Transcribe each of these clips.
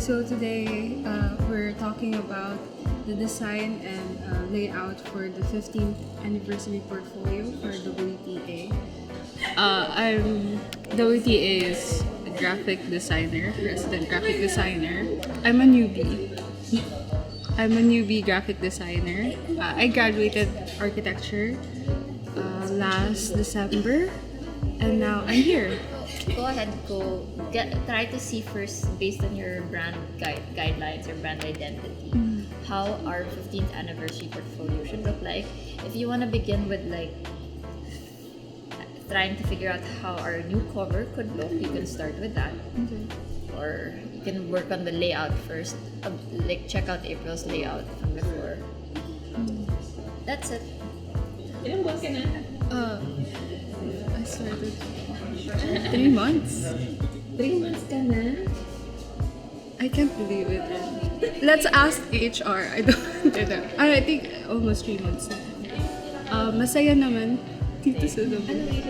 So today we're talking about the design and layout for the 15th anniversary portfolio for WTA. WTA is a graphic designer, resident graphic designer. I'm a newbie graphic designer. I graduated architecture last December, and now I'm here. Go ahead, try to see first, based on your brand guidelines or brand identity, how our 15th anniversary portfolio should look like. If you want to begin with like trying to figure out how our new cover could look, you can start with that. Okay. Or you can work on the layout first, like check out April's layout from before. That's it. I started 3 months. 3 months ka na? I can't believe it. Let's ask HR. I don't. I think almost 3 months. Masaya naman dito sa Cebu.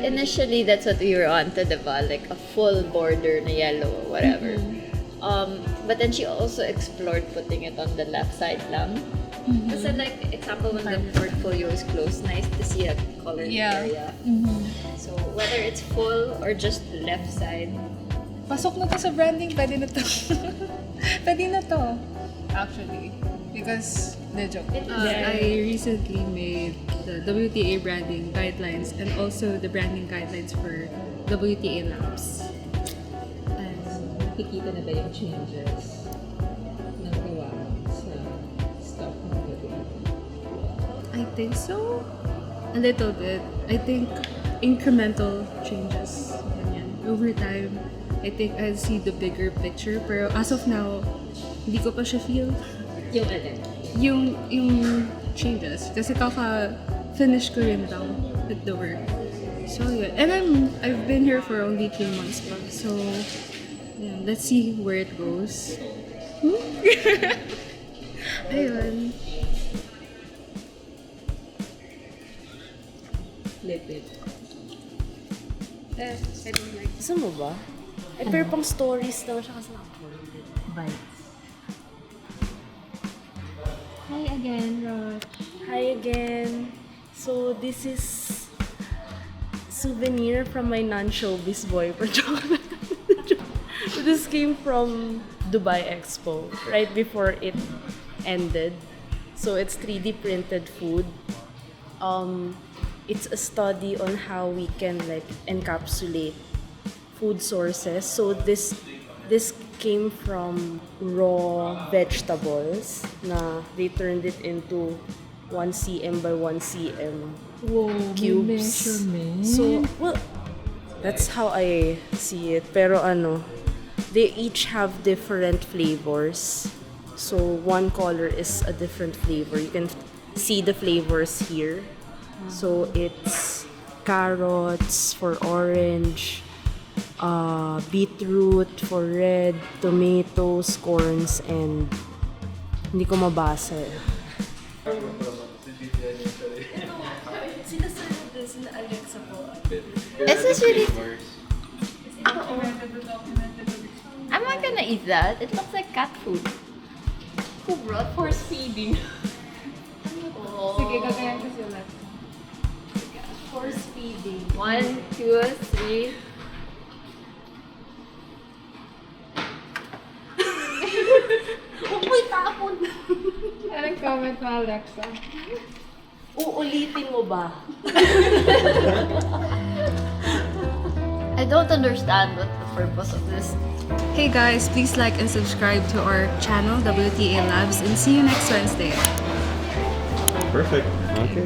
Initially, that's what we were on to, diba? Like a full border na yellow or whatever. But then she also explored putting it on the left side lang. Kasi like, example, when the portfolio is closed, nice to see a colored area. So, whether it's full or just left side. Pasok na to sa branding. Pwede na to. Pwede na to. Actually. Because, the joke. I recently made the WTA branding guidelines and also the branding guidelines for WTA Labs. Nakikita na ba yung changes ng gawa sa stuff ng WTA? I think so. A little bit. I think incremental changes. Ganyan. Over time, I think I'll see the bigger picture. Pero as of now, hindi ko pa siya feel. Yung alin? Yung changes. Kasi kaka-finish ko rin daw with the work. So yeah. And I've been here for only 3 months pa. So yeah, let's see where it goes. Ayun. Lipid. I don't like. Gusto mo ba? Pero pang stories lang siya kasi nakaported. Bites. Hi again, Roch. Hi again. So this is souvenir from my non-showbiz boyfriend. This came from Dubai Expo right before it ended. So it's 3D printed food. It's a study on how we can like encapsulate food sources. So this came from raw vegetables na they turned it into 1 cm by 1 cm cubes. So, well, that's how I see it. Pero they each have different flavors. So one color is a different flavor. You can see the flavors here. So it's carrots for orange, beetroot for red, tomatoes, corns, and hindi ko mabasa. Sinasabi din sina Alexa po. This is really... I'm not gonna eat that. It looks like cat food. Who brought Force feeding. Sige, gagayan ko sila. Force feeding. 1, 2, 3. Huwag mo'y tapon! Anong comment mo, Alexa? Uulitin mo ba? I don't understand what the purpose of this. Hey guys, please like and subscribe to our channel, WTA Labs, and see you next Wednesday. Perfect. Okay.